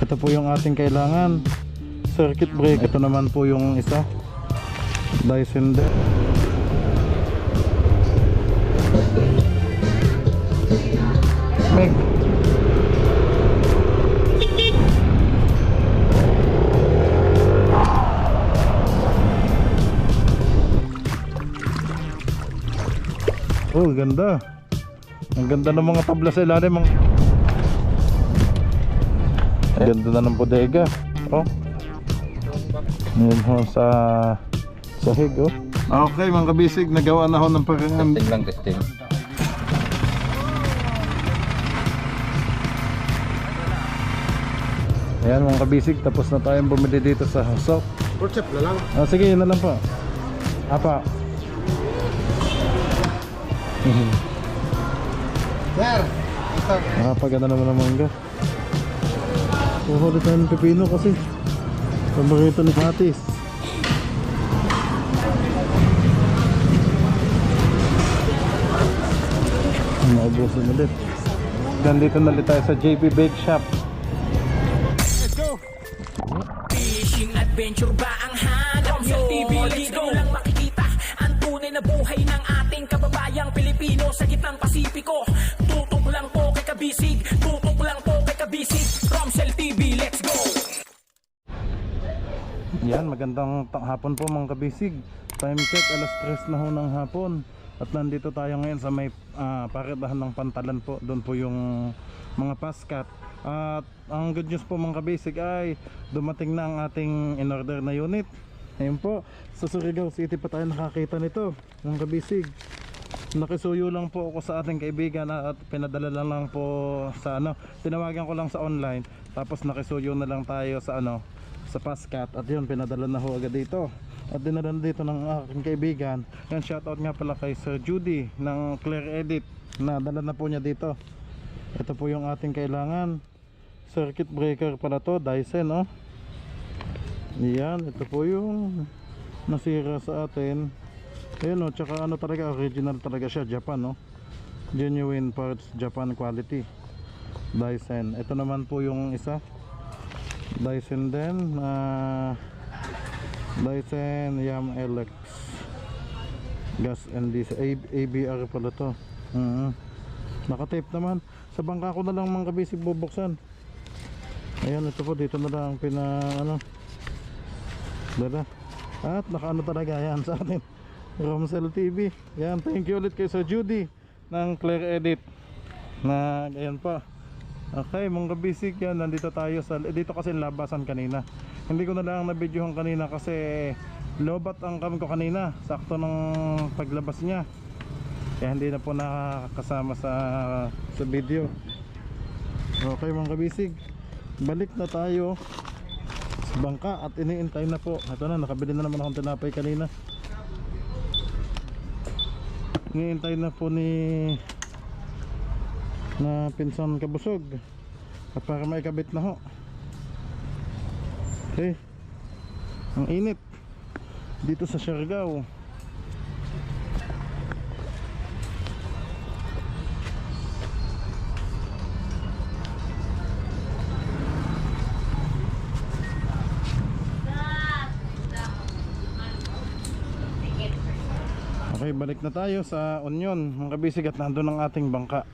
Ito po yung ating kailangan, circuit breaker. Ito naman po yung isa, Dyson din. Meg, oh ganda. Ang ganda ng mga tabla sa ilalim. Ang ganda na ng bodega. Oh, yun ho sa sahig. Oh, okay mga kabisig, nagawa na ho ng parang Testing lang, testing. ayan mga kabisig, tapos na tayong bumili dito sa Hosok. Porchep na lang. Sige, yun na lang po. Apa. Sir! Nakapaganda naman ang mangga. Kuhuli tayo ng pepino kasi paborito ni Patis. Naubusan ulit. Nandito na ulit tayo sa JP Bake Shop. Fishing adventure ba ang hanap nyo? TV, let's go! Lang makikita ang tunay na buhay ng ating kababayang Pilipino sa gitnang Pasipiko. Tutok lang po kay Kabisig, tutok lang po kay Kabisig. Romsel TV, let's go! Yan, magandang hapon po mga kabisig. Time check, alas 3 na ho ng hapon. At nandito tayo ngayon sa may paradahan ng Pantalan po. Doon po yung mga paskat. At ang good news po mga kabisig ay dumating na ang ating in-order na unit. Ayun po, sa Surigao City pa tayo nakakita nito mga kabisig. Nakisuyo lang po ako sa ating kaibigan at pinadala lang po sa tinawagan ko lang sa online. Tapos nakisuyo na lang tayo sa sa paskat. At yun, pinadala na ho agad dito. At dinala dito ng aking kaibigan. Yan, shoutout nga pala kay Sir Judy ng Clear Edit. Nadala na po niya dito. Ito po yung ating kailangan, circuit breaker pala to, Dyson. Yan, ito po yung nasira sa atin. Ayun tsaka talaga, original talaga siya, Japan genuine parts, Japan quality, Dyson. Ito naman po yung isa, Dyson din, Dyson Yam LX gas and diesel, ABR pala to. Nakatape naman. Sa bangka ko na lang mga kabisig bubuksan. Ayan, ito po dito na lang dala. At nakaano talaga yan sa atin, Romsel TV. Yan, thank you ulit kay Sir Judy ng Clear Edit na ayan pa. Okay mga kabisig, yan, nandito tayo sa dito kasi labasan kanina. Hindi ko na lang na-videohan kanina kasi lobat ang cam ko kanina, sakto ng paglabas niya. Kaya hindi na po nakakasama sa video. Okay mga kabisig, balik na tayo sa bangka at iniintay na po. Ito na, nakabili na naman akong tinapay kanina. Iniintay na po na pinsan kabusog at para may kabit na ho. Okay, ang init dito sa Siargao. Okay, balik na tayo sa Union mga kabisig at nandun ang ating bangka.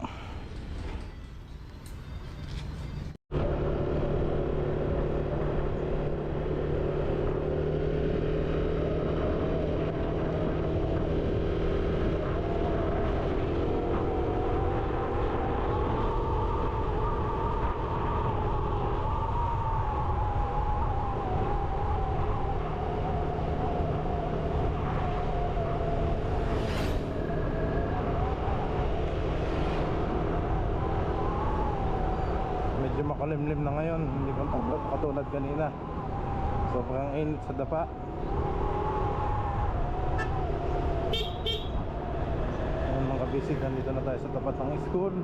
Medyo makalimlim na ngayon, hindi ko katulad kanina. Sobrang init sa dapa. Ayan mga kabisig, nandito na tayo sa tapat ng school.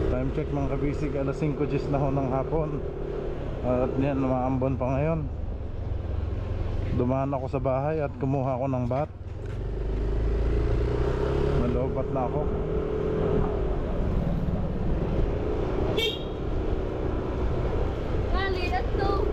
Time check mga kabisig, alas 5:10 na ho ng hapon. At yan, umaambon pa ngayon. Dumaan ako sa bahay at kumuha ako ng bat. Lobat na ako. Kali, that's two.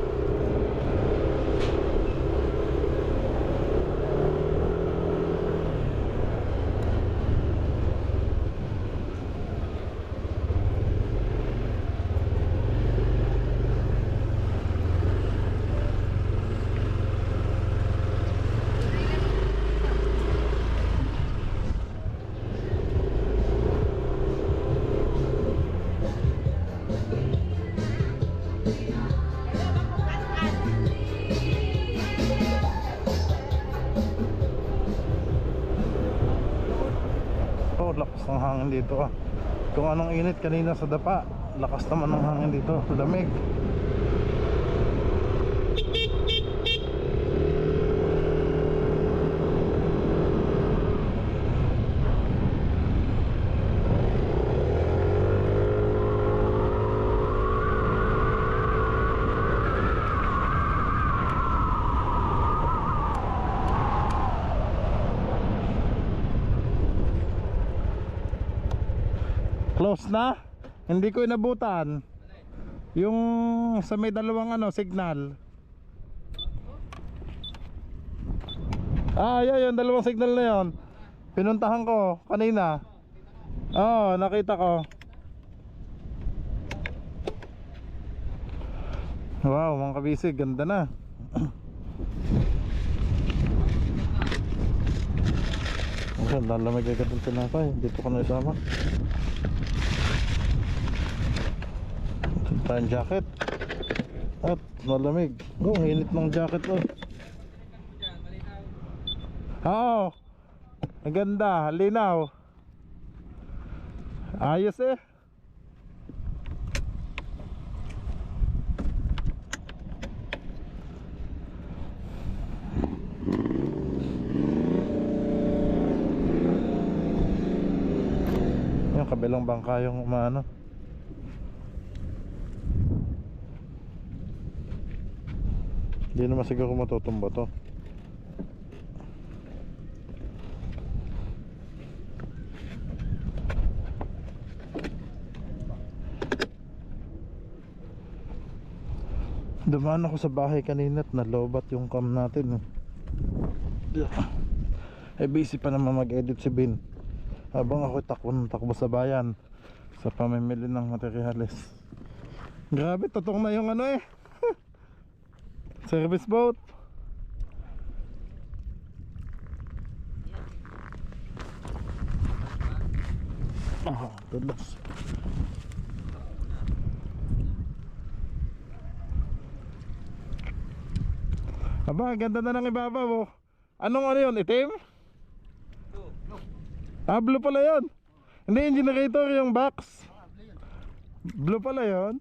Oh, lakas ng hangin dito ah. Kung anong init kanina sa dapa, lakas naman ng hangin dito. Lamig. Close na? Hindi ko inabutan. Yung sa may dalawang signal. Ah, yun, yung dalawang signal na yun. Pinuntahan ko kanina. Oo, nakita ko. Wow, mga kabisig, ganda na. Ang lalamig agad ng tinapay. Dito ko na isama. Tayong jacket. At malamig. Oh, ang init ng jacket oh. Oo. Ang ganda, linaw. Ayos eh. Yung kabilang bangka yung umano. Hindi naman siguro matutumba to. Dumaan ako sa bahay kanina at nalobat yung cam natin eh. Busy pa naman mag-edit si Bin habang ako takbo sa bayan sa pamimili ng materyales. Grabe, totoo na yung service boat. Tulos. Aba, ganda na ng ibabaw oh. Anong yun? Itim? Ah, blue pala yun. Hindi, yung generator, yung box. Blue pala yun.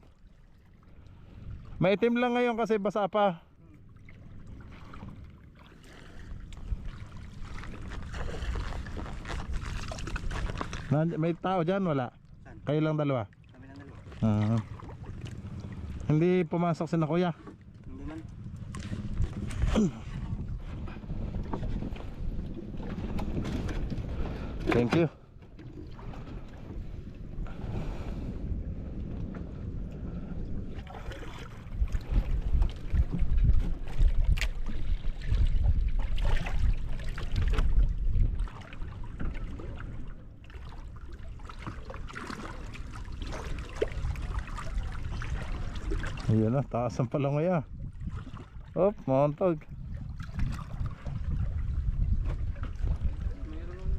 Maitim lang ngayon kasi basa pa. May tao dyan? Wala? Kayo lang dalawa? Kami lang dalawa. Hindi pumasok si na kuya? Hindi man. Thank you. Ayan na, taas ang palangaya. Op, mauntog.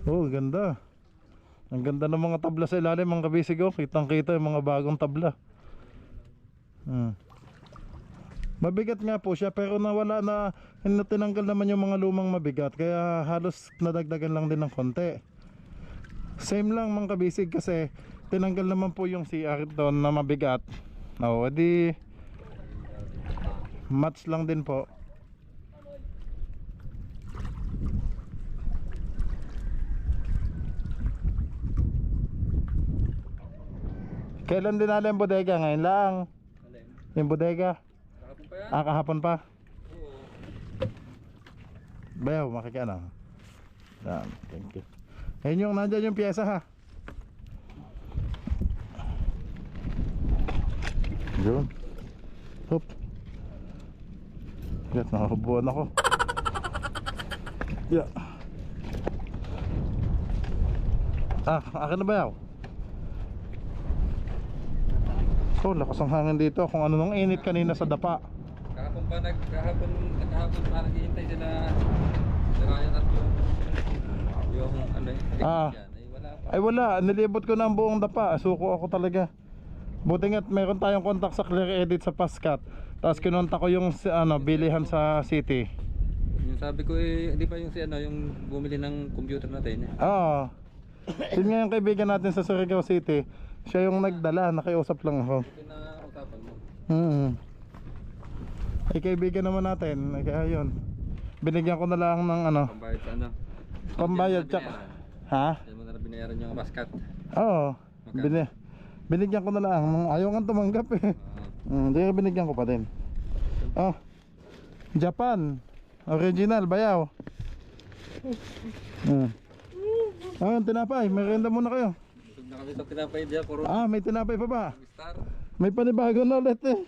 Oh, ganda. Ang ganda ng mga tabla sa ilalim, mga kabisig oh. Kitang kita yung mga bagong tabla. Mabigat nga po siya, pero nawala na, tinanggal naman yung mga lumang mabigat, kaya halos nadagdagan lang din ng konti. Same lang mga kabisig, kasi tinanggal naman po yung CR doon na mabigat. Oh, edi match lang din po. Kailan dinala yung bodega? Ngayon lang. Yung bodega? Kahapon pa yan? Ah, kahapon pa? Oo. Bayaw, makikiano. Thank you. Ayun yung nandyan yung pyesa ha. Yun. Hop. Yan, nakahubuan ako. Yeah. Akin na ba yaw? Oh, lakas ang hangin dito. Kung ano nung init kanina sa dapa. Kahapon pa naghahapon pa naghihintay sila si Ryan at yung ano yan. Ay wala pa. Ay wala, nilibot ko na ang buong dapa. Suko ako talaga. Buti nga't meron tayong contact sa Clear Edit sa Pascat. Tapos kinontak ko yung bilihan sa city. Yung sabi ko di ba yung si yung bumili ng computer natin Oo. Yun nga yung kaibigan natin sa Surigao City. Siya yung nagdala, nakiusap lang ako. Pinausapan mo. Ay kaibigan naman natin, ay kaya yun. Binigyan ko na lang ng Pambayad sa pambayad tsaka. Ha? Yan mo na binayaran yung Pascat. Oo. Binigyan ko na lang. Ayaw nga tumanggap eh. Hindi binigyan ko pa din. Oh. Japan. Original, bayaw. Tinapay. Merenda muna kayo. Busog na kami sa tinapay diyan. Puro May tinapay pa ba? star. May panibago na ulit eh.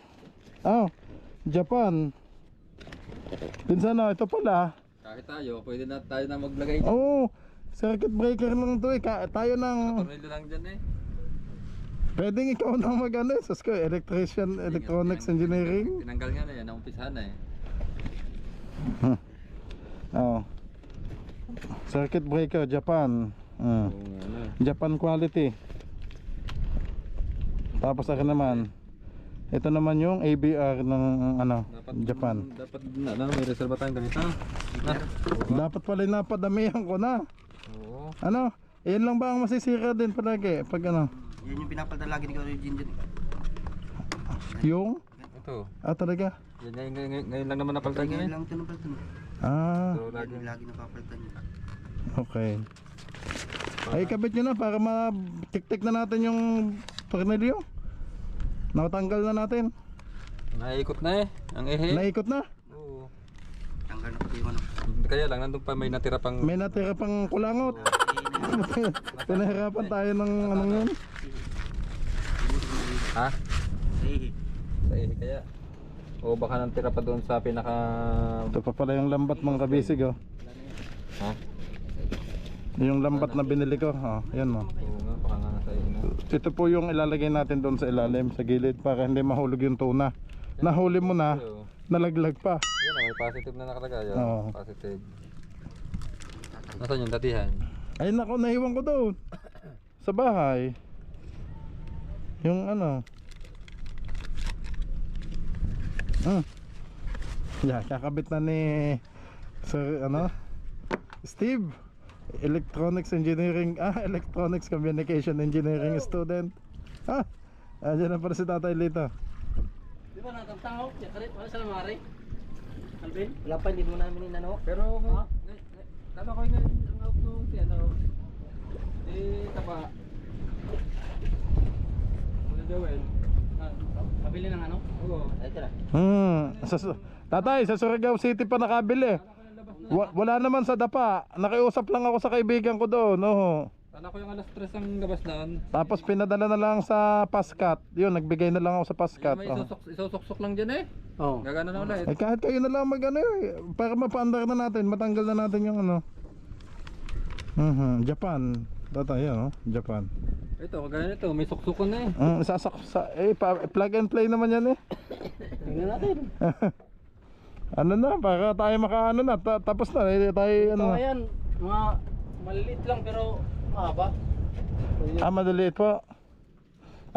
Japan. Pinsan na, ito pala. Kahit tayo, pwede na tayo na maglagay. Circuit breaker lang to eh. Tayo ng... Tornilyo lang dyan eh. Pwedeng ikaw na mag-ano electrician, electronics engineering. Tinanggal nga na yan, naumpisahan na eh. Circuit breaker, Japan. Japan quality. Tapos akin naman. Ito naman yung ABR ng Japan. Dapat may reserva tayong ganito. Dapat pala napadamihan ko na. Oo. Yan lang ba ang masisira din palagi pag Yan yung pinapalitan lagi ni Kuya Jinjin. Yung? Ito. Talaga? Yan, ngayon lang naman napalitan niya Ngayon eh. lang ito napalitan. So, Lagi napapalitan niya. Okay. Ay kabit nyo na para matik-tik na natin yung tornilyo. Nakatanggal na natin. Naikot na eh. Ang ehe. Naikot na. Oo. Tanggal na pati yung Kaya lang, nandun pa may natira pang... May natira pang kulangot. Pinahirapan tayo ng anong yun. Ha? Sahihi. Sa ehe kaya. O baka natira pa doon sa pinaka... Ito pa pala yung lambat mga kabisig oh. Ha? Yung lambat na binili ko. Yan oh. Oo nga, baka nga nasa ehe na. Ito po yung ilalagay natin doon sa ilalim, sa gilid para hindi mahulog yung tuna. Nahuli mo na, nalaglag pa. Yan, may positive na nakalagay. Oo. Positive. Nasaan yung datihan? Ay nako, nahiwan ko doon. Sa bahay. Yung kakabit na ni Sir Steve. Electronics Engineering, Electronics Communication Engineering student. Andiyan na pala si Tatay Lito. Di ba natang wala sa lamari? Alvin? Wala pa, hindi mo namin inano. Pero, kala ko yung ang out nung si taba. Joel. Pabili ng ano? Oo. Ay, tira. Tatay, sa Surigao City pa nakabili. Wala naman sa dapa. Nakiusap lang ako sa kaibigan ko doon. Kala ko yung alas 3 ang gabas doon. Tapos pinadala na lang sa Pascat. Yun, nagbigay na lang ako sa Pascat. May isusok lang dyan eh. Oo. Gagana na ulit. Kahit kayo na lang para mapaandar na natin, matanggal na natin yung Japan. Tatay, Japan. Ito, kagaya nito, may suksukon na eh. Plug and play naman yan eh. Tingnan natin. Para tayo tapos na tayo Ito ayan, mga maliliit lang pero mahaba. Madaliit po.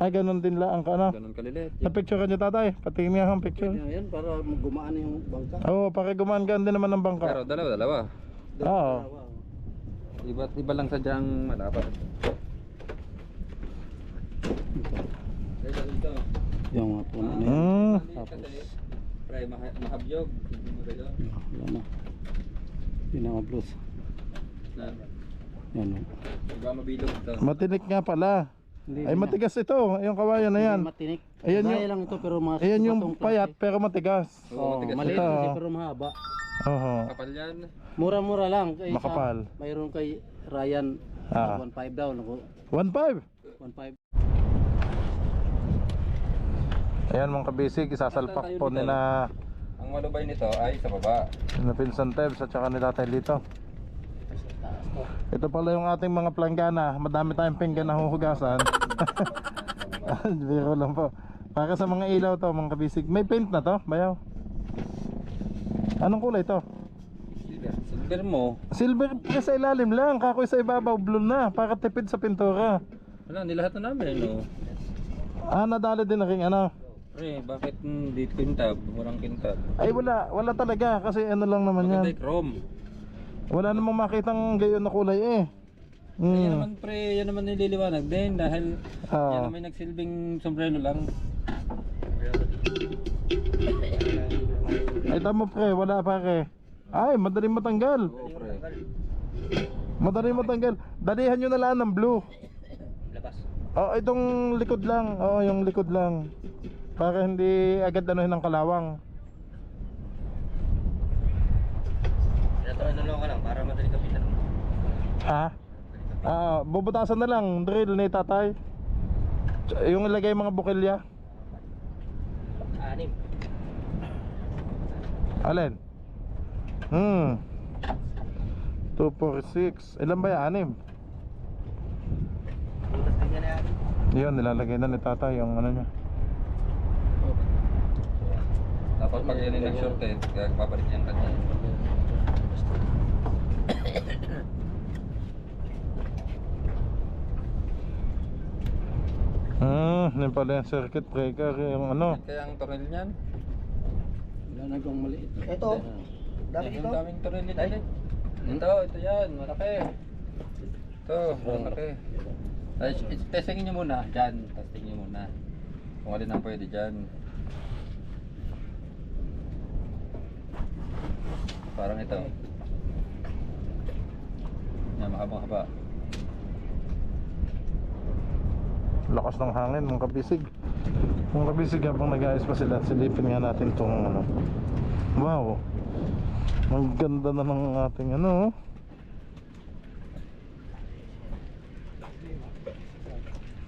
Ganun din lang Ganun kalilit. Na picture nyo tatay, patingin nga ang picture. Ayan, para gumaan yung bangka. Para gumaan din naman ng bangka. Pero dalawa. Oo. Iba lang sadyang malapad. Ito. Yung mga puno na yan. Tapos Pre, mahabyog. Wala na. Pinaka-plus. Yan o. Iba mabilog ito. Matinik nga pala. Ay matigas ito, yung kawayan na yan. Matinik. Ayan Gaya yung- lang ito pero mga Ayan yung batong payat klase. pero matigas. Oo, matigas Maliit ito. kasi pero mahaba. Oo. Kapal yan. Mura-mura lang. Kay Makapal. Mayroon kay Ryan Ah. 1.5 daw. 1.5. 1.5. Ayan mga kabisig, isasalpak po nila Ang malubay nito ay sa baba. na Pinsan Tebs at saka ni Tatay Lito. Ito pala yung ating mga planggana. Madami tayong pinggan na huhugasan. Biro lang po. Para sa mga ilaw to mga kabisig. May paint na to, bayaw. Anong kulay to? Silver mo. Silver pa sa ilalim lang, kakoy sa ibabaw blue na, para tipid sa pintura. Wala, nilahat na namin, no? Ah, nadali din na ring ano. Pre, bakit hindi kintab? Walang kintab. Ay wala talaga kasi ano lang naman yan. Maganda yung chrome. Wala namang makitang gayon na kulay eh. Yan naman pre, yan naman nililiwanag din dahil Oo. yan naman nagsilbing sombrero lang. Ay tama pre, wala pare. Ay, madaling matanggal. Oo pre. Madaling matanggal. Dalihan nyo na lang ng blue. Labas. Oh, itong likod lang. Oo, yung likod lang. Para hindi agad anuhin ng kalawang. Ano ka lang para madali kapitan. Ha? Bubutasan na lang drill ni tatay. Yung ilagay mga bukilya. 6. Alin? 2, 4, 6. Ilan ba yan? 6? Butas din yan yan. Yun, nilalagay na ni tatay yung ano niya. Tapos pag yan yung nag-shorted, babalik niya ang kanya. Yun pala yung circuit breaker, yung ano. Kaya ang tornil niyan? Wala na kong maliit. Ito. Dami Yung ito. daming tornil nito. Ito yan, malaki. Ito, malaki. Ay, testingin nyo muna, dyan. Testingin nyo muna. Kung alin ang pwede dyan. Parang ito. Yan, mahabang-haba. Lakas ng hangin, mga kabisig. Mga kabisig, habang nag-ayos pa sila, silipin nga natin itong ano. Wow, ang ganda na ng ating ano.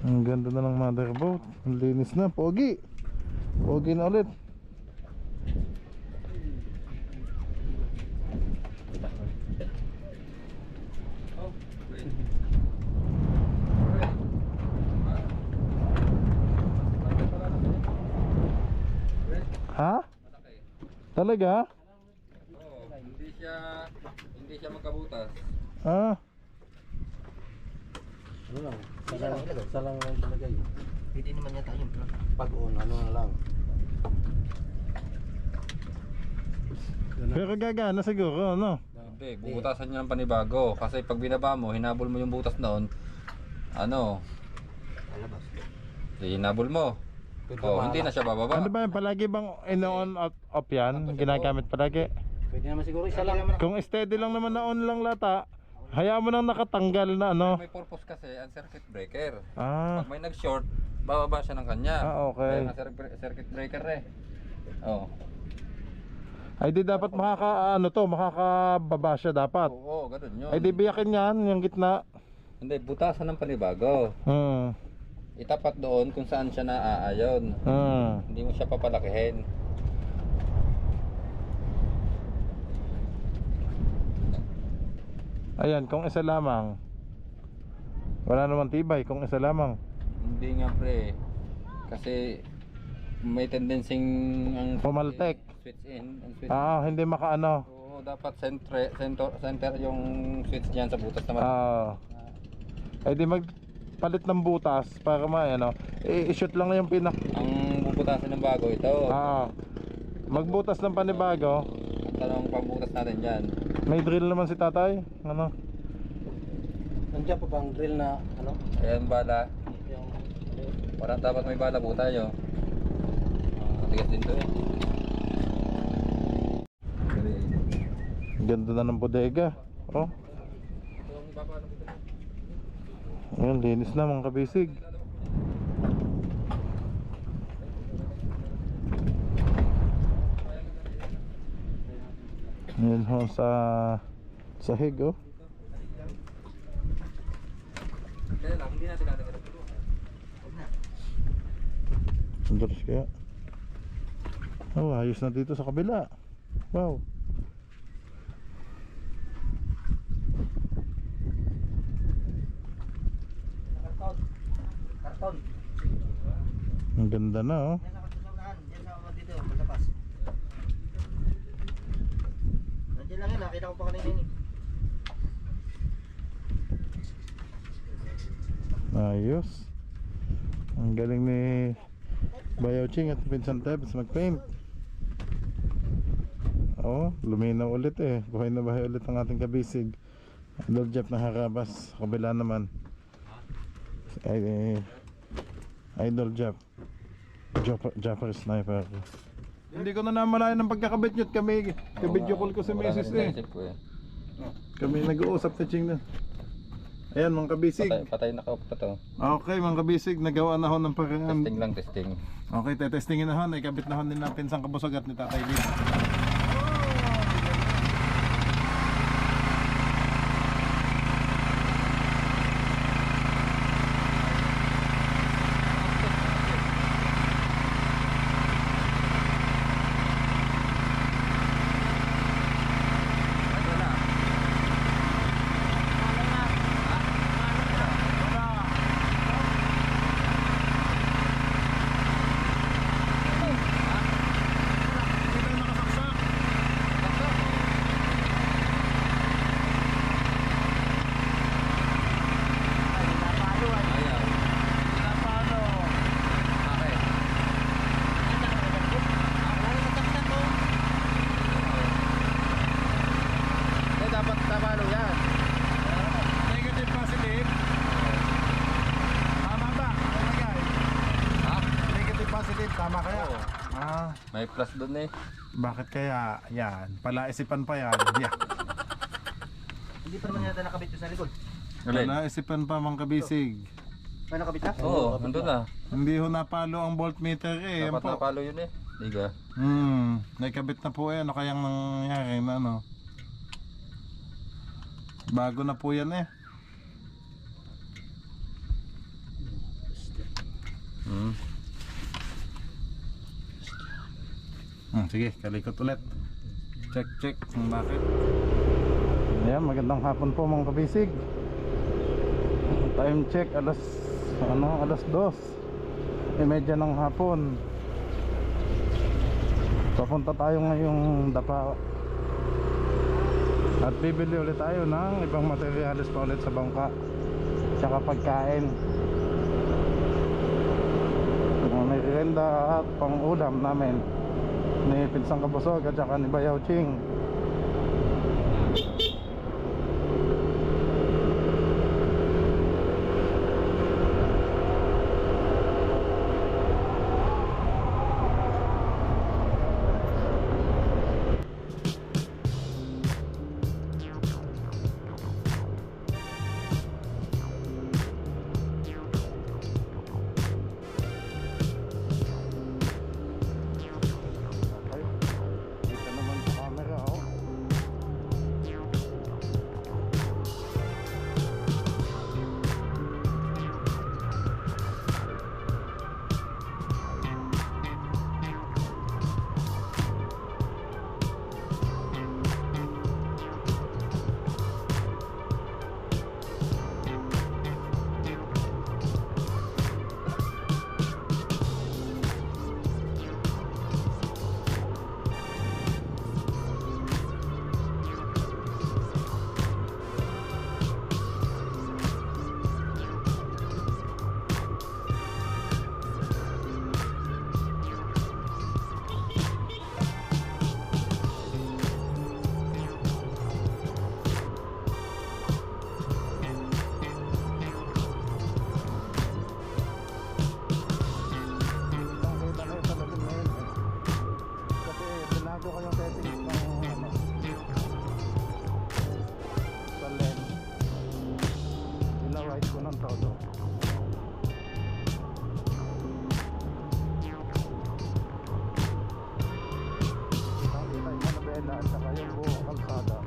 Ang ganda na ng motherboard. Ang linis na, pogi. Pogi na ulit. Ha? Talaga? Oo, hindi siya magkabutas. Ah, Ano lang? Isa lang ilagay. Pwede naman yata yun. Pag on, ano na lang. pero gagana siguro, ano? Hindi, bubutasan niya ng panibago. Kasi pag binaba mo, hinabol mo yung butas noon, ano, Alabas. hinabol mo. Oh, hindi na siya bababa. Ano ba yan? Palagi bang in-on off yan? Ginagamit palagi? Pwede naman siguro isa lang. Kung steady lang naman na on lang lata, hayaan mo nang nakatanggal na ano. May purpose kasi ang circuit breaker. Ah, Pag may nag-short, bababa siya ng kanya. okay. Kaya nga circuit breaker eh. Oh. Ay di dapat makakababa siya dapat. Oo, ganun yun. Ay di biyakin yan, yung gitna. Hindi, butasan ng panibago. Itapat doon kung saan siya naaayon. Hindi mo siya papalakihin. Ayan, kung isa lamang. Wala naman tibay kung isa lamang. Hindi nga pre. Kasi may tendency ang Pumaltek. switch in and switch out. Hindi makaano. Oo, dapat center yung switch niyan sa butas naman. Ay di magpalit ng butas para ano. I-shoot lang na yung pinak. Ang bubutasan ng bago ito. Magbutas ng panibago. Ang tanong pagbutas natin dyan. May drill naman si tatay. Ano? Nandiyan pa bang drill na ano? Ayan bala. Yung Parang dapat may bala po tayo. Matigas din to eh. Ganda na ng bodega. Oh. Ayan, linis na mga kabisig. Ayan ho sa sahig oh. Hindi natin lalagyan ng tulungan. Sandalos kaya. Oh, ayos na dito sa kabila. Wow. Karton. Ang ganda na oh. Yan sa unahan. Yan sa dito. Paglapas. Nandiyan lang yan. Nakita ko pa kanina yun. Ayos. Ang galing ni Bayaw Ching at Vincent Tebs mag-paint. Oh, luminaw ulit eh. Buhay na buhay ulit ang ating kabisig. Idol Jeff na harabas. Kabila naman. Idol Jeff. Jaffer Sniper. Hindi ko na namalayan ng pagkakabit nyo. Kami, kabidyo call ko si Mrs. eh. Kami nag-uusap sa Ching na. Ayan mga kabisig. Patay na kaupo to. Okay mga kabisig, nagawa na ho ng parang Testing lang, testing. okay, tetestingin na ho, ikabit na ho din natin sa kabusog at ni Tatay Lee. Tama kaya? Oo. May plus doon eh. Bakit kaya? Yan, palaisipan pa yan. Yeah. Hindi pa naman yata nakabit yung sa likod. Palaisipan pa mga kabisig. May nakabit na? Oo, nandun na. Hindi ho napalo ang voltmeter eh. Yan Dapat po. napalo yun eh. Liga. Naikabit na po eh. Ano kayang nangyari na ano? Bago na po yan eh. Sige, kalikot ulit. Check kung bakit. Ayan, magandang hapon po mga kabisig. Time check alas 2:30 ng hapon. Papunta tayo ngayong Dapa. At bibili ulit tayo ng ibang materyales pa ulit sa bangka. Tsaka pagkain. May renda at pang ulam namin ni Pinsang Kabusog at saka ni Bayaw Ching. Dito naman sa camera oh. Nakita na ito natin ngayon eh. Kasi binago ko yung settings ng sa lens. Pinawide ko ng todo. Nakita yung Manabela at saka yung buong kalsada.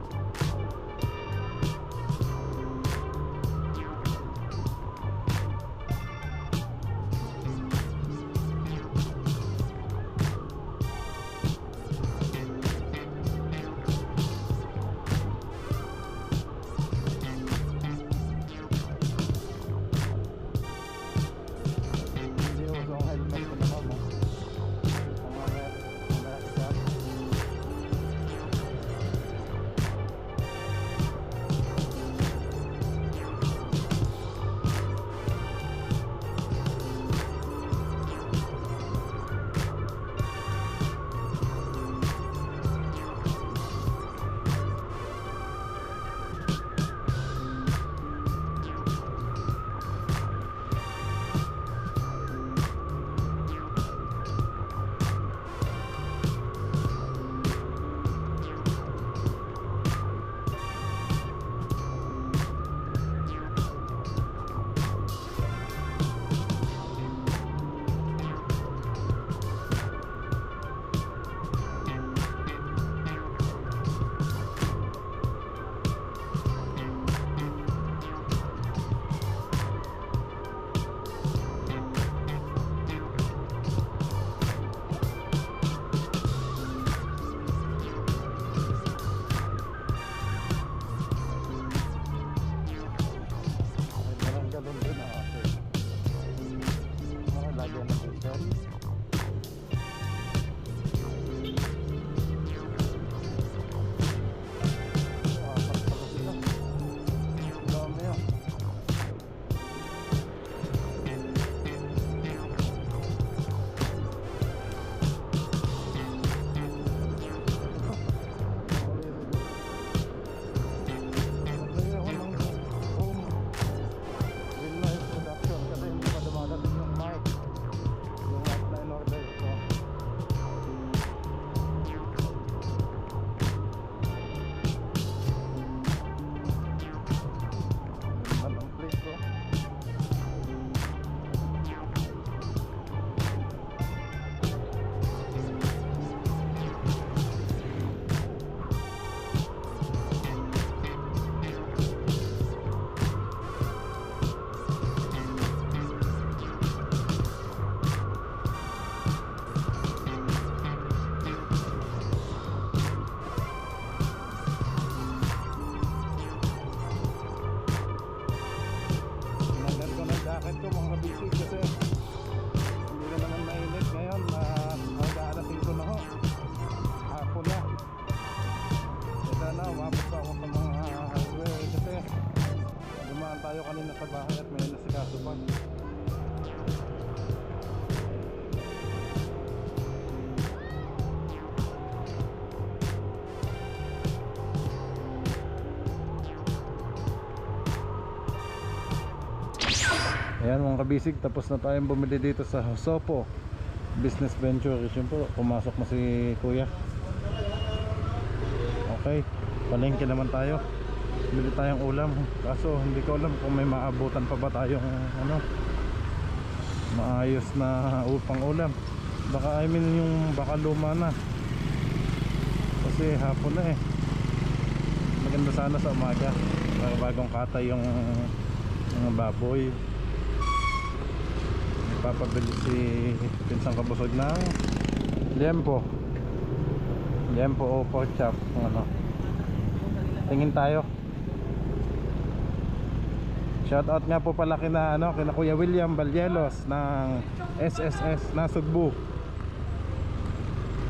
jacket ko mga kabisig kasi hindi na naman mainit ngayon. Hanggang alas 5 na ho. Hapon na. E sana umabot pa ako sa mga highway kasi dumaan tayo kanina sa bahay at may nasikaso pa. Ayan mga kabisig, tapos na tayong bumili dito sa Sopo Business Venture. Yun po, pumasok na si Kuya. Okay, palengke naman tayo. Bili tayong ulam. Kaso hindi ko alam kung may maabutan pa ba tayong maayos na upang ulam. Baka baka luma na. Kasi hapon na eh. Maganda sana sa umaga para bagong katay yung mga baboy. Papabili si Pinsang Kabusog ng liempo o pork chop. Tingin tayo. Shoutout nga po pala kina Kuya William Balyelos ng SSS na Sugbu.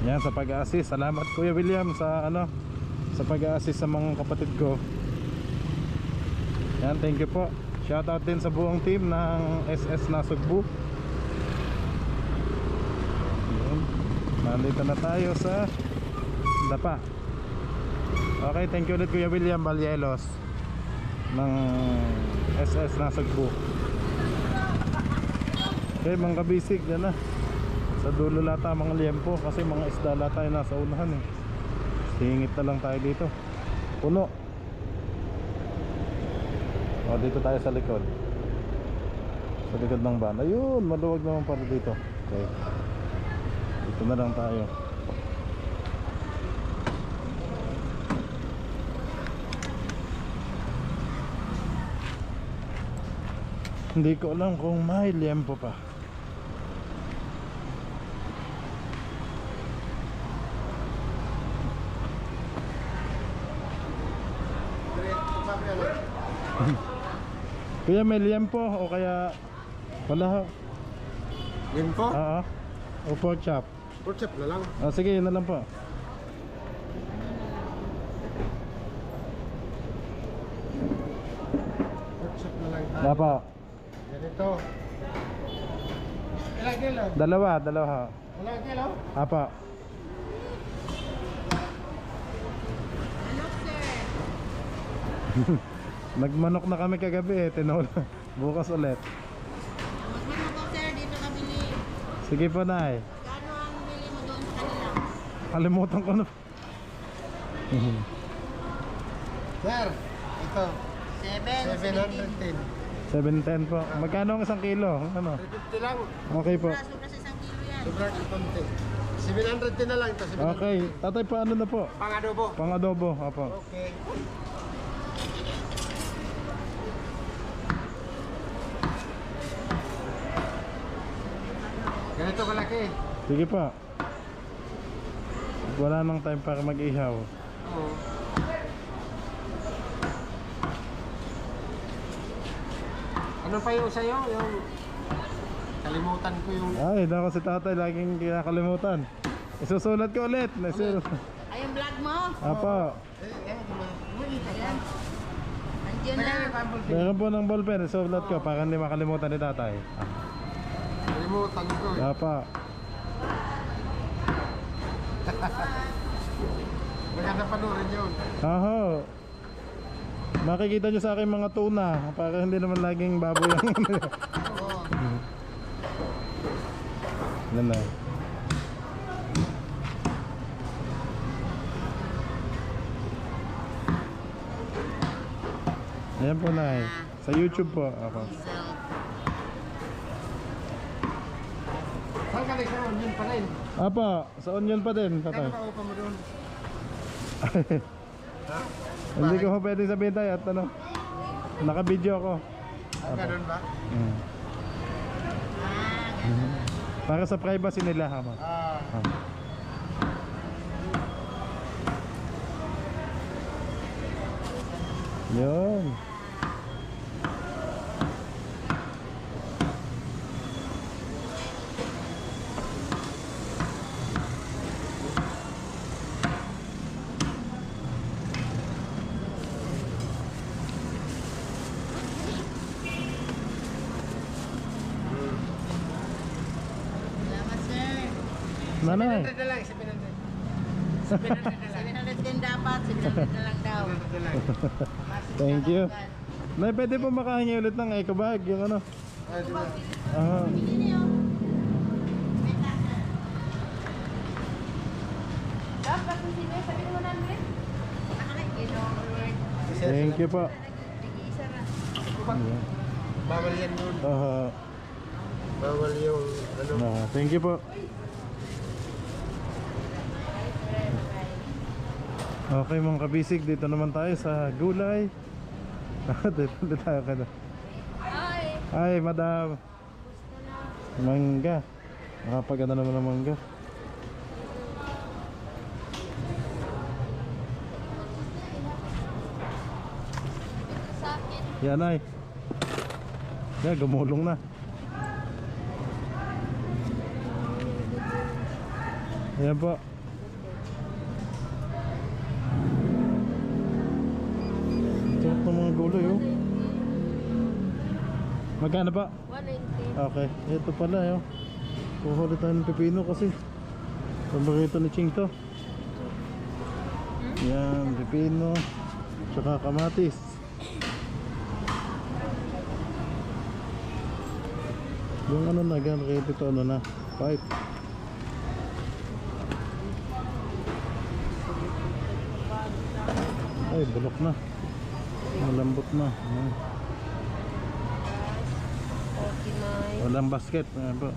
Yan, sa pag-a-assist. Salamat Kuya William sa sa pag-a-assist sa mga kapatid ko. Yan, thank you po. Shoutout din sa buong team ng SS na Sugbu. Nandito na tayo sa Dapa. Okay, thank you ulit Kuya William Balyelos ng SS Nasugbu. Okay mga kabisig, yan na. Sa dulo lata mga liempo kasi mga isda lata yung nasa unahan eh. Singit na lang tayo dito. Puno. O, dito tayo sa likod. Sa likod ng van. Ayun, maluwag naman para dito. Okay, dito na lang tayo. Hindi ko alam kung may liempo pa. Kuya, may liempo o kaya wala? Liempo? Oo. O pork chop. Pork chop na lang. Sige, yun na lang po. Pork chop na lang. Wala po. Ganito. Ilang kilo? Dalawa. Ilang kilo? Apa. Nagmanok na kami kagabi eh, tinol. Bukas ulit. Magmano ko sir, dito kabili. Sige po, Nay. Gano ang bili mo doon sa kanila? Kalimutan ko na. Sir, ito. 7.10. 710. 710 po. Magkano ang 1 kilo? Ano? 350 lang. Okay po. Sobra sa 1 kilo yan. Sobrang konti. 710 na lang ito. 710. Okay. Tatay, paano na po? Pang-adobo. Pang-adobo. Opo. Okay. Ganito kalaki. Sige pa. Wala nang time para mag-ihaw. Oo. Ano pa yung sa'yo? Yung kalimutan ko yung... Ay, nako si tatay laging kinakalimutan. Isusulat ko ulit. Ay, yung vlog mo? Apa. Ayan. Andiyan na. Meron po ng ballpen. Isusulat ko para hindi makalimutan ni tatay. Kalimutan ko eh. Apa. Maganda panoorin yun. Aho. Makikita nyo sa akin mga tuna para hindi naman laging baboy ang Oo. Yan na. Ayan po na eh. Sa YouTube po ako. Saan ka nagkaroon? Yun pa rin. Apa, sa onion pa din, tatay. Kano pa upa mo doon? Hindi ko pwede sabihin tayo at naka-video ako. Ganun ba? Mm. Para sa privacy nila, ama. Ah. Yun. Nanay. 700 na lang, 700. 700 din dapat, 700 na lang daw. Thank you. Nay, pwede po makahingi ulit ng eco bag, yung ano. Ah, Dapat kung sino, sabi mo namin. thank you po. Bawal yan doon. Bawal yung ano. Thank you po. Okay mga kabisig, dito naman tayo sa gulay. Dito tayo kada. Hi madam. Mangga. Nakapaganda naman ng mangga. Yan ay. Yan, gumulong na. Ayan po. Ito ng mga gulay oh. Magkano ba? 190. Okay, ito pala yun. Kuhuli tayo ng pipino kasi paborito ni Ching to. Yan, pipino tsaka kamatis. Yung ano na gan, kaya ito ano na, pipe. Ay, bulok na. Malambot na. Walang basket. Ayan po.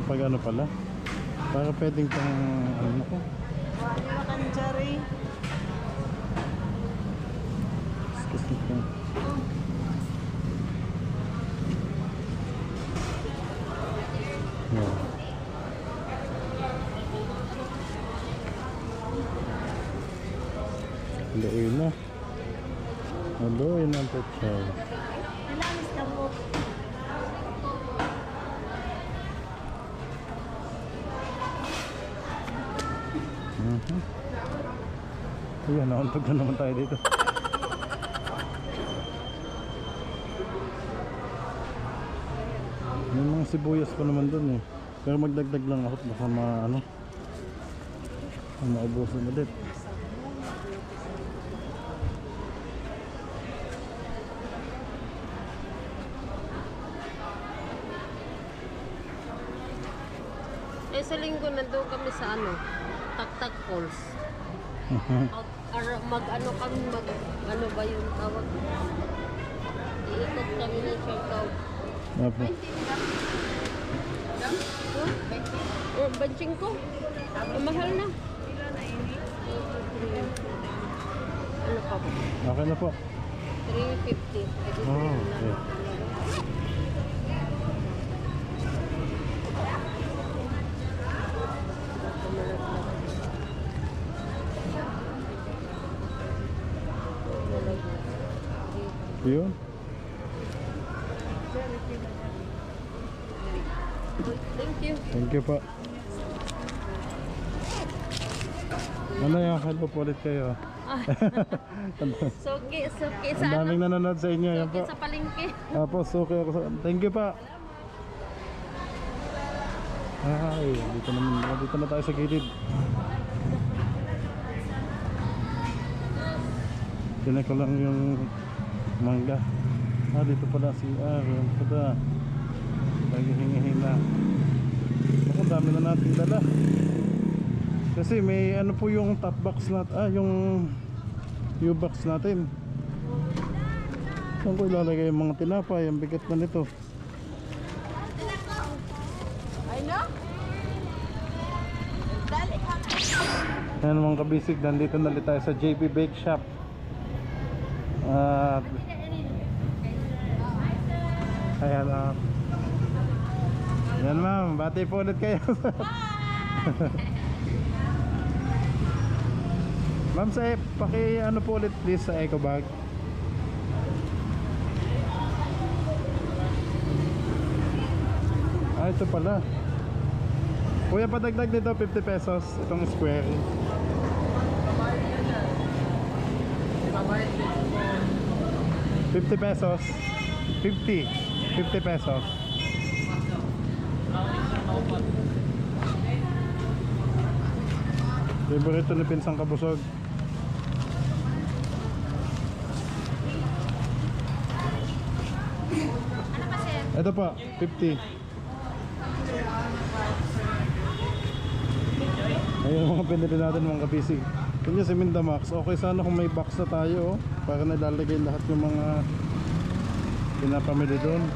Pag ano pala? Para pwedeng pang ano ko? Wala kang cherry. Excuse me. Yeah. Haluin na. Haluin ang pechay. Nalamis ka mo. Ayan, nauntog na naman tayo dito. May mga sibuyas pa naman dun eh. Pero magdagdag lang ako baka ano, maubusan ulit. Sa linggo nandun kami sa ano, Taktak Falls. Mag-ano kami, ano ba yung tawag? Iikot kami ng Siargao. Apo. Oh, banching ko. Mahal na. Ano pa ba? Okay na po. 350. Oh, okay. Yun. Thank you. Thank you po. Ano yung hello po ulit kayo? Suki Ang sa ano? daming nanonood sa inyo. Yan Suki po. sa palengke. Apo, suki ako sa... Thank you pa. Ay, dito na tayo sa gilid. Tinan ko lang yung mangga. Dito pala si Yan pala. Naghihingi-hina. Ang dami na natin dala. Kasi may ano po yung top box natin. Yung U-box natin. Saan ko ilalagay yung mga tinapay? Ang bigat na nito. Ayan mga kabisig, nandito na ulit tayo sa JP Bake Shop. At ayan yan ma'am, bati po ulit kayo. Ma'am, paki ano po ulit please sa eco bag. Ito pala. Kuya, padagdag dito 50 pesos itong square. 50 pesos. 50 pesos. Favorito ni Pinsang Kabusog. Ito pa, 50. Ayun mga pinili natin mga kabisig. Kanya si Mindamax, okay sana kung may box na tayo, para nalalagay lahat yung mga pinapamili doon.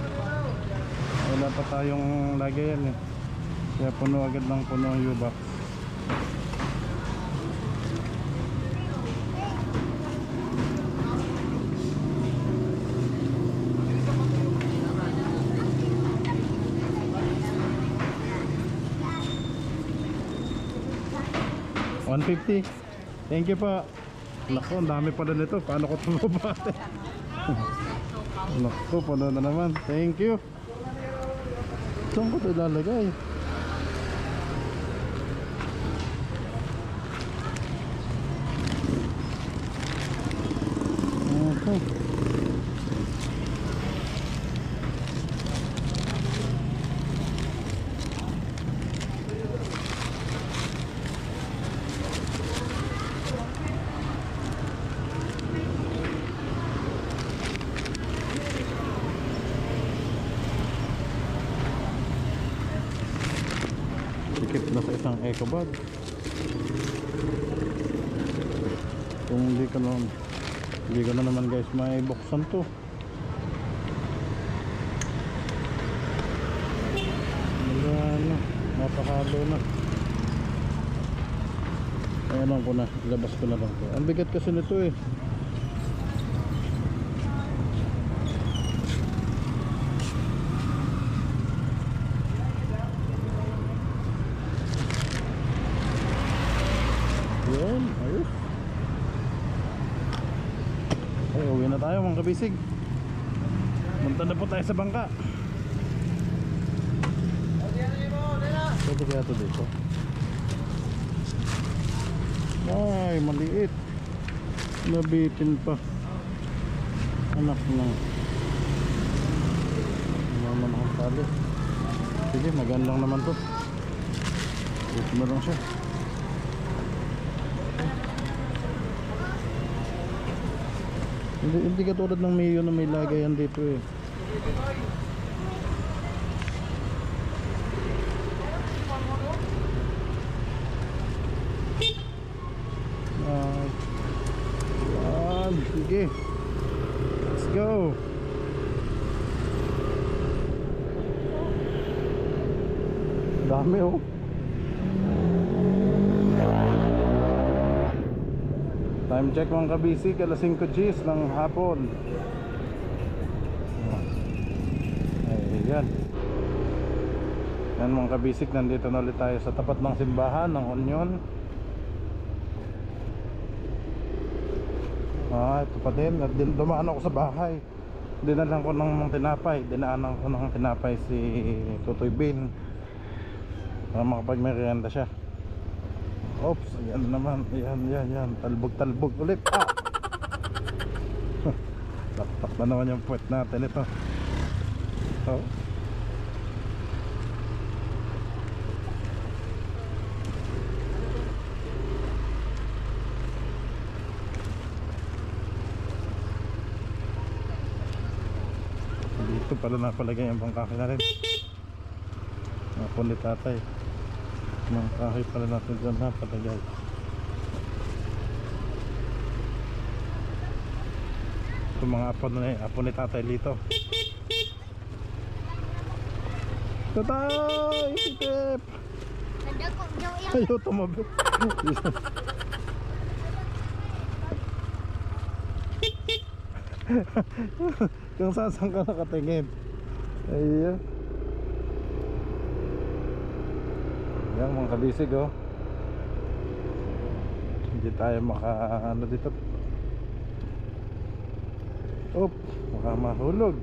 Wala pa tayong lagayan eh, kaya puno agad ng puno ang U-box. $150. Thank you pa. Naku, ang dami pala nito. Paano ko ito mabate? Naku, puno na naman. Thank you. Saan ko ito ilalagay? Okay. Sikip na sa isang eco bag. Kung hindi ko na naman guys may buksan to. Wala, napakalo na. Ayan ko na, ilabas ko na lang to. Ang bigat kasi nito eh. Yun, ayos. Ay, uwi na tayo mga kabisig. Punta na po tayo sa bangka. Pwede kaya ito dito? Ay, maliit. Nabitin pa. Anak na. Naman ang tali. Sige, magaan lang naman to. Dito na lang siya. Hindi katulad ng Mio na may lagayan dito eh. Sige, let's go. Dami oh. Time check mga kabisig, alas 5 Gs ng hapon. Ayan. Yan mga kabisig, nandito na ulit tayo sa tapat ng simbahan ng Union. Ito pa din, dumaan ako sa bahay. Dinalan ko ng tinapay. Dinaanan ko ng tinapay si Tutoy Bin para makapagmerienda siya. Oops, yan naman. Yan. Talbog ulit. Taktak na naman yung puwet natin ito. So dito pala napalagay ang pangkaki na rin. Napon ni tatay. Mangkaki pala natin dyan napalagay. Ito mga apon ni tatay dito. Tatay! Sikip! Ayaw tumabi. Kung saan ka nakatingin. Ayan. Yan mga kabisig oh. Hindi tayo ano dito. Baka mahulog.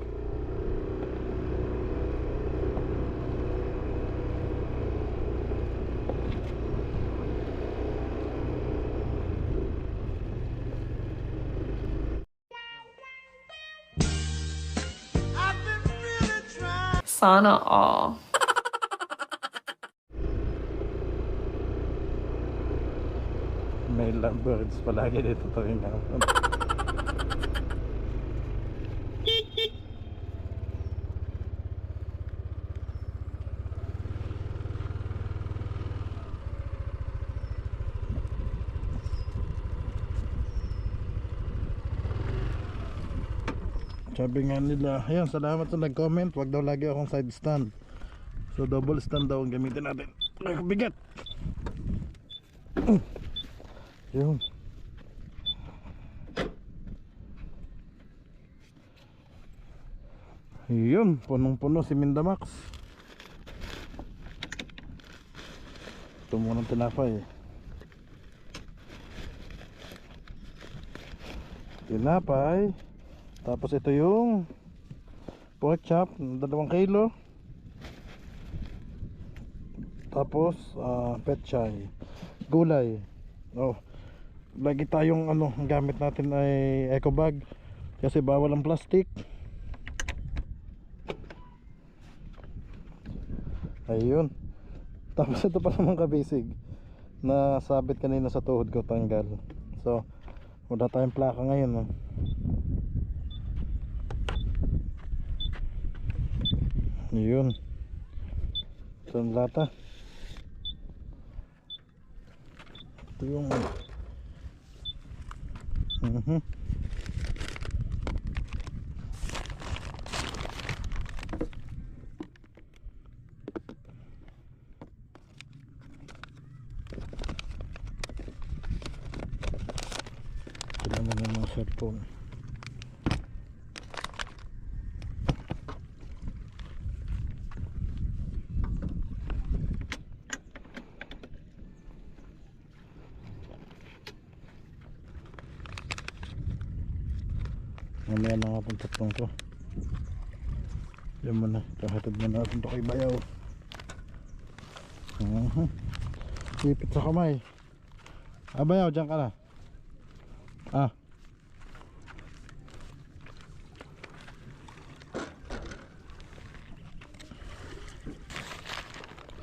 Sana all. May lovebirds palagi dito tuwing hapon. Sabi nga nila, ayan, salamat sa nag-comment, wag daw lagi akong side stand. So double stand daw ang gamitin natin. Ay, bigat. Yun. Yun, punong-puno si Mindamax. Ito muna ng tinapay. Tinapay. Tapos ito yung pork chop, 2 kilo. Tapos petchay, gulay. Oh, lagi tayong ang gamit natin ay eco bag kasi bawal ang plastic. Ayun. Tapos ito pa naman kabisig na sabit kanina sa tuhod ko, tanggal. So wala tayong plaka ngayon, Yun. Ito ang lata. Ito yung Ito naman yung mga cellphone. Mamaya na nga pong tatlong to. Yan muna, kahatid mo natin to kay Bayaw. Ipit sa kamay. Bayaw, dyan ka na.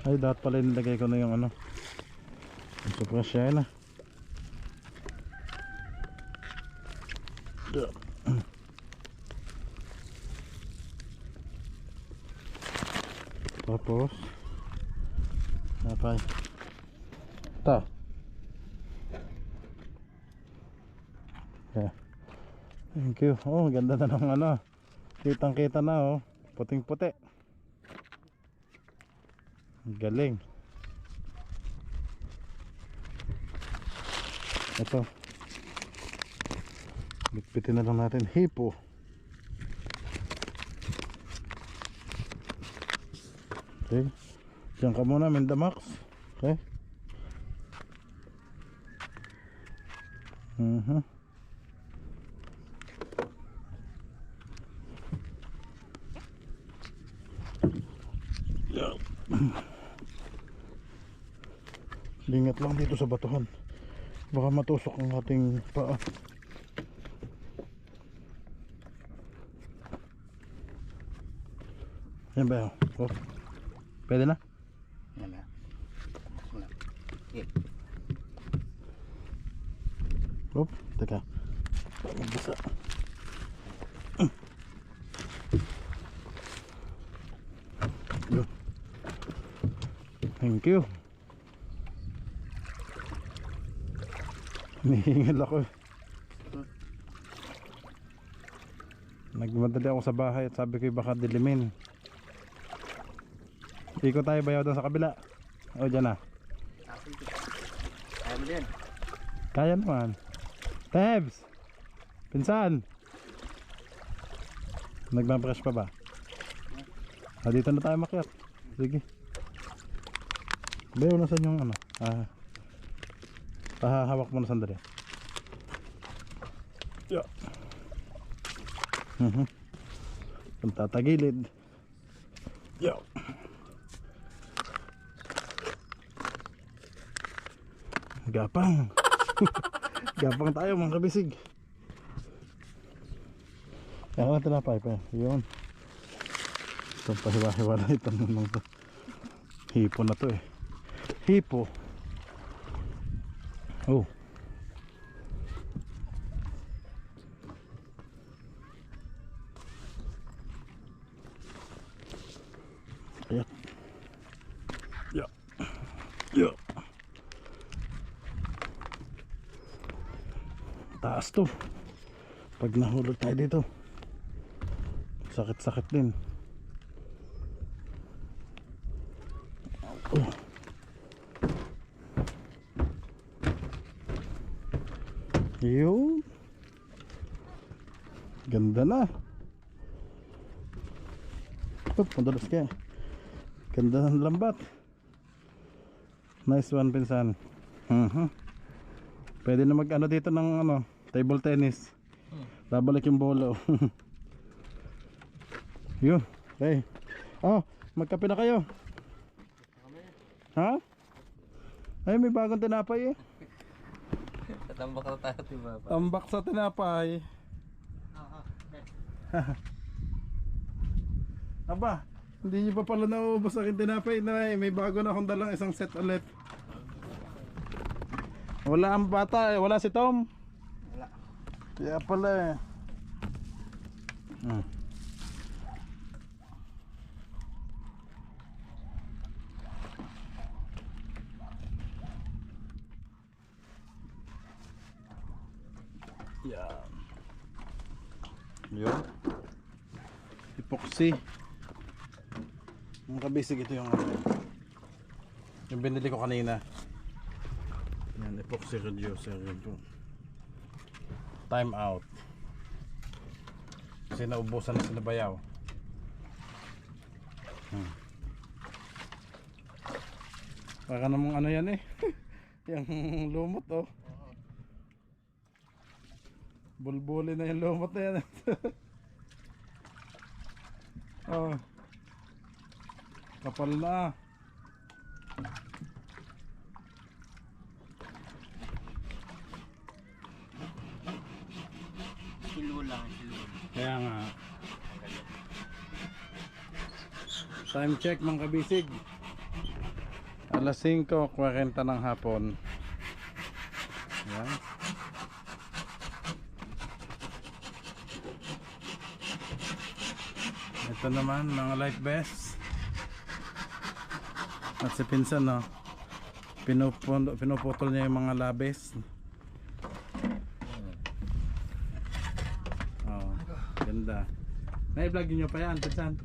Ay, dapat pala nilagay ko na yung yung super siya na. Tapos napay ito. Yeah. Thank you. Oh, ganda na ng kitang kita na, puting puti. Galing. Ito, bitbitin na lang natin. Hipo. Okay, diyan ka muna, Mindamax. Okay. Lingat lang dito sa batuhan, baka matusok ang ating paa. Yan ba yun? Oh. Pwede na? Yan na. Hop, teka. Magbisa. Thank you. Nihingal ako. Nagmadali ako sa bahay at sabi ko baka dilimin. Ikot tayo, Bayaw, doon sa kabila. O, dyan na. Kaya mo din. Kaya naman. Tebs! Pinsan! Nagmabrush pa ba? Dito na tayo makyat. Sige. Bayaw, nasan yung pahahawak mo na sandali. Yeah. Tatagilid. Yeah. Gapang. Gapang tayo mga kabisig. Kaya ka na tinapay pa. Yun. Itong pahiwa-hiwa na itong hipo na to eh. Hipo. Oh. Ayan. Yeah. Yeah. Taas to. Pag nahulog tayo dito, sakit-sakit din. Oh. Yun. Ganda na. Oh, madalas kaya. Ganda ng lambat. Nice one, pinsan. Pwede na mag-ano dito ng ano, table tennis. Babalik yung bolo. Yun. Okay. Oh, magkape na kayo. Ha? Ay, may bagong tinapay eh. Tatambak na tayo, diba? Tambak sa tinapay. Aba, hindi nyo pa pala nauubos aking tinapay na eh. May bago na akong dalang isang set ulit. Wala ang bata eh. Wala si Tom. Wala. Kaya pala eh. Yan. Yun. Epoxy. Ang kabisig ito yung binili ko kanina. Yan, epoxy reducer yun. Time out. Kasi naubusan na sila bayaw. Baka namang ano yan eh. Yung lumot oh. Bulbuli na yung lumot na yan. Oh. Kapal na. Silo lang, silo. Kaya nga. Time check mga kabisig. Alas 5:40 ng hapon. Yan. Ito naman mga life vests. At si pinsan no, pinuputol niya yung mga labis. Oh, ganda. Na-vlog niyo pa yan, pinsan?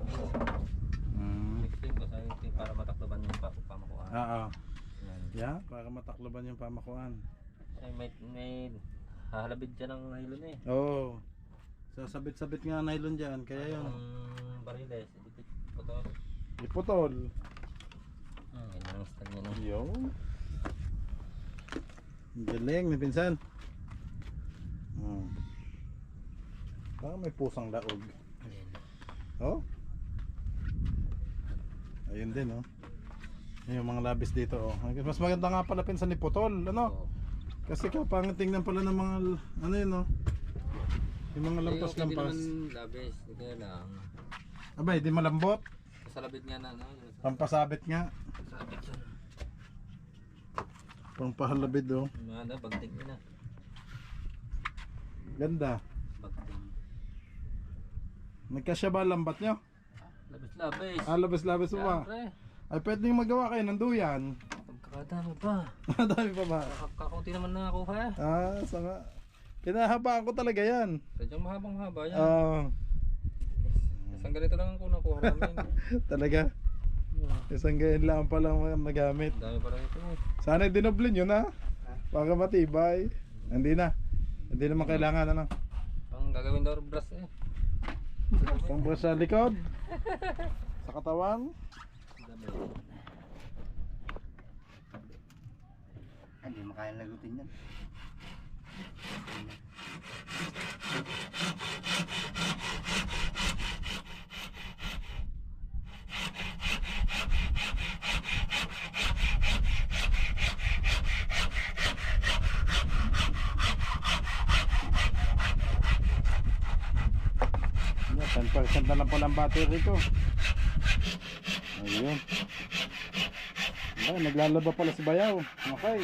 Mixing ko sa YouTube para matakloban yung pamakuan. Oo. Yan. Yeah, para matakloban yung pamakuan. Ay, may hahalabid dyan ng nylon eh. Oo. So sabit-sabit nga nylon dyan, kaya yun. Bariles, dipit putol. Iputol. Ganyan ang style niya no? Yo. Galing ni pinsan. Parang may pusang laog. Oh. Ayun din oh. Yung mga labis dito oh. Mas maganda nga pala pinsan ni putol, ano? Kasi kapang tingnan pala ng mga ano yun oh. Yung mga lampas-lampas. Hindi naman labis, hindi lang. Abay, di malambot. Kasalabit nga na, no? Pampasabit nga. Kasabit yan. Pampahalabid oh. Ano, bagting na. Ganda. Bagting. Nagkasya ba lambat nyo? Labis-labis. Labis-labis mo ba? Siyempre. Ay, pwede nyo magawa kayo ng duyan. Pagkakadami pa. Madami pa ba? Kakaunti naman nakakuha eh. Ah, sanga. Pinahabaan ko talaga yan. Sadyang mahabang-haba yan. Isang ganito lang ang nakuha namin. Talaga? Isang ganyan lang pala nagamit. Dami pa rin ito eh. Sana dinoble nyo na. Para matibay. Hindi na. Hindi naman kailangan ano. Pang gagawin daw brush eh. Pang brush sa likod. Sa katawan. Dami. Hindi makaya lagutin yan. Yeah, 10% na lang pala ang battery ko. Ayun. Ay, naglalaba pala si Bayaw. Okay.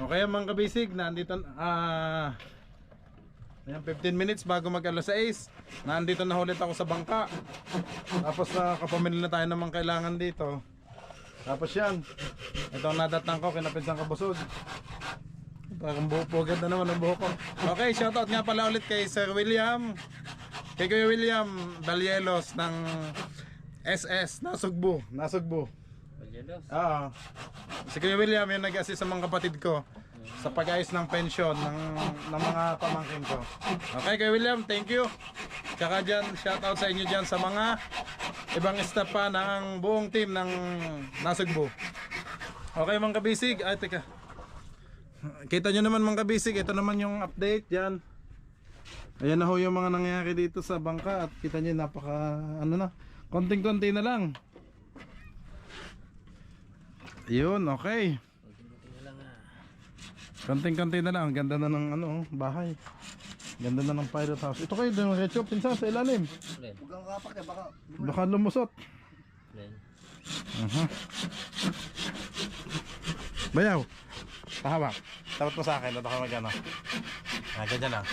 Okay mga kabisig, nandito ayan, 15 minutes bago mag alas 6. Nandito na ulit ako sa bangka. Tapos nakapamili na tayo ng mga kailangan dito. Tapos yan, ito ang nadatang ko, kinapinsang kabusog. Parang bugad na naman ang buhok ko. Okay, shoutout nga pala ulit kay Sir William, kay Kuya William Balyelos ng SS Nasugbu. Balyelos. Oo. Si Kuya William yung nag-assist sa mga kapatid ko sa pag-ayos ng pensyon ng mga pamangkin ko. Okay, Kuya William, thank you. Tsaka dyan, shoutout sa inyo dyan sa mga ibang staff pa ng buong team ng Nasugbu. Okay mga kabisig, ay teka. Kita nyo naman mga kabisig, ito naman yung update yan. Ayan na ho yung mga nangyayari dito sa bangka. At kita nyo napaka ano na, konting-konti na lang. Yun, okay. Konting-konti na lang. Ang ganda na ng ano, bahay. Ganda na ng pirate house. Ito kayo, yung retro pinsan sa ilalim. Huwag kang kapak baka Baka lumusot. Bayaw, tahawak. Tapos mo sa akin, ito ka mag-ano. Ganyan lang.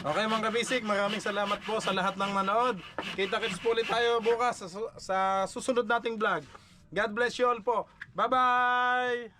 Okay mga kabisig, maraming salamat po sa lahat ng nanood. Kita-kits po ulit tayo bukas sa susunod nating vlog. God bless you all po. Bye-bye!